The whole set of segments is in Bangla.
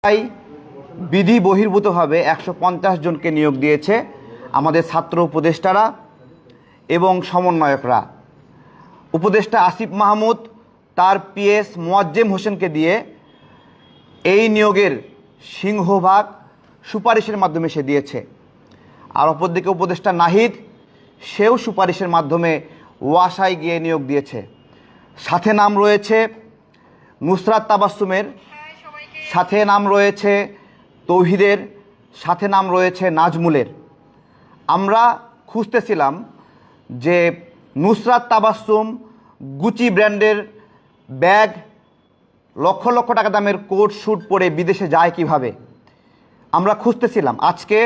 তাই বিধি বহির্ভূতভাবে ১৫০ জনকে নিয়োগ দিয়েছে আমাদের ছাত্র উপদেষ্টারা এবং সমন্বয়করা। উপদেষ্টা আসিফ মাহমুদ তার পিএস মোয়াজ্জেম হোসেনকে দিয়ে এই নিয়োগের সিংহভাগ সুপারিশের মাধ্যমে সে দিয়েছে। আর অপরদিকে উপদেষ্টা নাহিদ, সেও সুপারিশের মাধ্যমে ওয়াসায় গিয়ে নিয়োগ দিয়েছে। সাথে নাম রয়েছে নুসরাত তাবাসসুমের, সাথে নাম রয়েছে তৌহিদের, সাথে নাম রয়েছে নাজমুলের। আমরা খুঁজতেছিলাম যে নুসরাত তাবাসসুম গুচি ব্র্যান্ডের ব্যাগ, লক্ষ লক্ষ টাকা দামের কোট স্যুট পরে বিদেশে যায় কিভাবে। আমরা খুঁজতেছিলাম, আজকে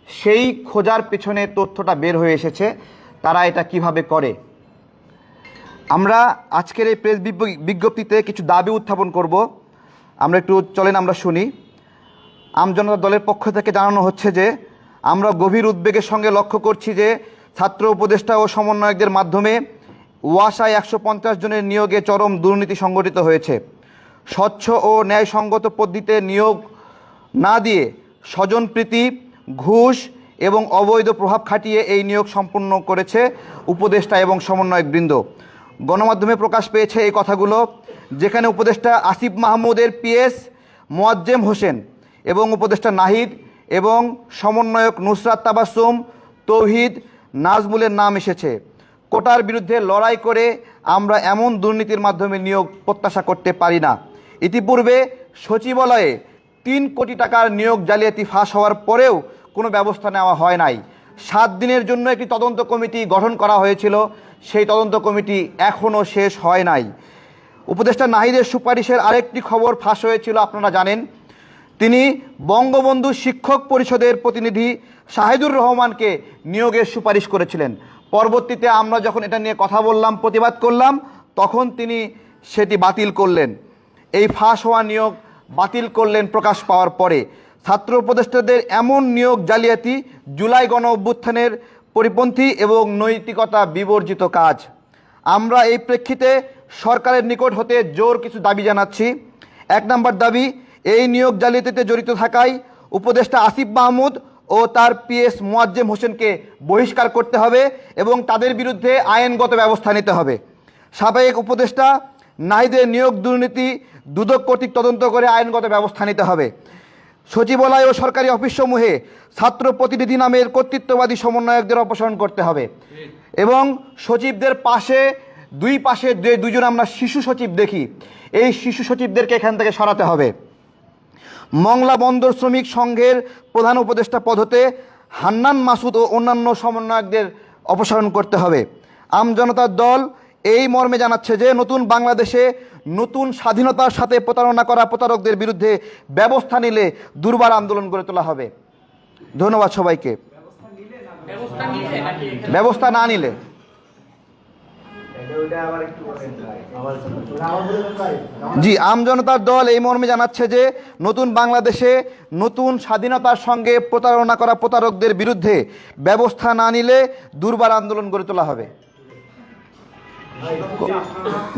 সেই খোঁজার পেছনে তথ্যটা বের হয়ে এসেছে, তারা এটা কিভাবে করে। আমরা আজকের এই প্রেস বিজ্ঞপ্তিতে কিছু দাবি উত্থাপন করব। আমরা একটু চলেন আমরা শুনি। আমজনতা দলের পক্ষ থেকে জানানো হচ্ছে যে আমরা গভীর উদ্বেগের সঙ্গে লক্ষ্য করছি যে ছাত্র উপদেষ্টা ও সমন্বয়কদের মাধ্যমে ওয়াসায় ১৫০ জনের নিয়োগে চরম দুর্নীতি সংগঠিত হয়েছে। স্বচ্ছ ও ন্যায়সঙ্গত পদ্ধতিতে নিয়োগ না দিয়ে স্বজনপ্রীতি, ঘুষ এবং অবৈধ প্রভাব খাটিয়ে এই নিয়োগ সম্পন্ন করেছে উপদেষ্টা এবং সমন্বয়কবৃন্দ। গণমাধ্যমে প্রকাশ পেয়েছে এই কথাগুলো, যেখানে উপদেষ্টা আসিফ মাহমুদের পিএস মোয়াজ্জেম হোসেন এবং উপদেষ্টা নাহিদ এবং সমন্বয়ক নুসরাত তাবাসসুম, তৌহিদ, নাজমুলের নাম এসেছে। কোটার বিরুদ্ধে লড়াই করে আমরা এমন দুর্নীতির মাধ্যমে নিয়োগ প্রত্যাশা করতে পারি না। ইতিপূর্বে সচিবালয়ে ৩ কোটি টাকার নিয়োগ জালিয়াতি ফাঁস হওয়ার পরেও কোনো ব্যবস্থা নেওয়া হয় নাই। 7 দিনের জন্য একটি তদন্ত কমিটি গঠন করা হয়েছিল, সেই তদন্ত কমিটি এখনও শেষ হয় নাই। উপদেষ্টা নাহিদের সুপারিশের আরেকটি খবর ফাঁস হয়েছিল, আপনারা জানেন। তিনি বঙ্গবন্ধু শিক্ষক পরিষদের প্রতিনিধি শাহিদুর রহমানকে নিয়োগের সুপারিশ করেছিলেন। পরবর্তীতে আমরা যখন এটা নিয়ে কথা বললাম, প্রতিবাদ করলাম, তখন তিনি সেটি বাতিল করলেন। এই ফাঁস হওয়া নিয়োগ বাতিল করলেন প্রকাশ পাওয়ার পরে। ছাত্র উপদেষ্টাদের এমন নিয়োগ জালিয়াতি জুলাই গণ অভ্যুত্থানের পরিপন্থী এবং নৈতিকতা বিবর্জিত কাজ। আমরা এই প্রেক্ষিতে সরকারের নিকট হতে জোর কিছু দাবি জানাচ্ছি। 1 নম্বর দাবি, এই নিয়োগ জালিয়াতিতে জড়িত থাকায় উপদেষ্টা আসিফ মাহমুদ ও তার পিএস মোয়াজ্জেম হোসেনকে বহিষ্কার করতে হবে এবং তাদের বিরুদ্ধে আইনগত ব্যবস্থা নিতে হবে। সাবেক উপদেষ্টা নাহিদের নিয়োগ দুর্নীতি দুদক কর্তৃক তদন্ত করে আইনগত ব্যবস্থা নিতে হবে। সচিবালয় ও সরকারি অফিসসমূহে ছাত্র প্রতিনিধি নামের কর্তৃত্ববাদী সমন্বয়কদের অপসারণ করতে হবে এবং সচিবদের পাশে দুই পাশে যে দুজন আমরা শিশু সচিব দেখি, এই শিশু সচিবদেরকে এখান থেকে সরাতে হবে। মংলা বন্দর শ্রমিক সংঘের প্রধান উপদেষ্টা পদ হতে হান্নান মাসুদ ও অন্যান্য সমন্বয়কদের অপসারণ করতে হবে। আমজনতার দল এই মর্মে জানাচ্ছে যে নতুন বাংলাদেশে নতুন স্বাধীনতার সাথে প্রতারণা করা প্রতারকদের বিরুদ্ধে ব্যবস্থা নিলে দুর্বার আন্দোলন গড়ে তোলা হবে। ধন্যবাদ সবাইকে। ব্যবস্থা না নিলে জি, আমজনতার দল এই মর্মে জানাচ্ছে যে নতুন বাংলাদেশে নতুন স্বাধীনতার সঙ্গে প্রতারণা করা প্রতারকদের বিরুদ্ধে ব্যবস্থা না নিলে দুর্বার আন্দোলন গড়ে তোলা হবে।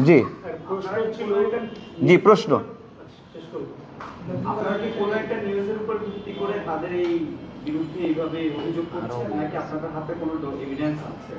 জি জি, প্রশ্ন। আপনারা কি কোনো একটা নিউজের উপর ভিত্তি করে তাদের এই বিরুদ্ধে এইভাবে অভিযোগ করছেন নাকি আপনাদের হাতে কোনো এভিডেন্স আছে?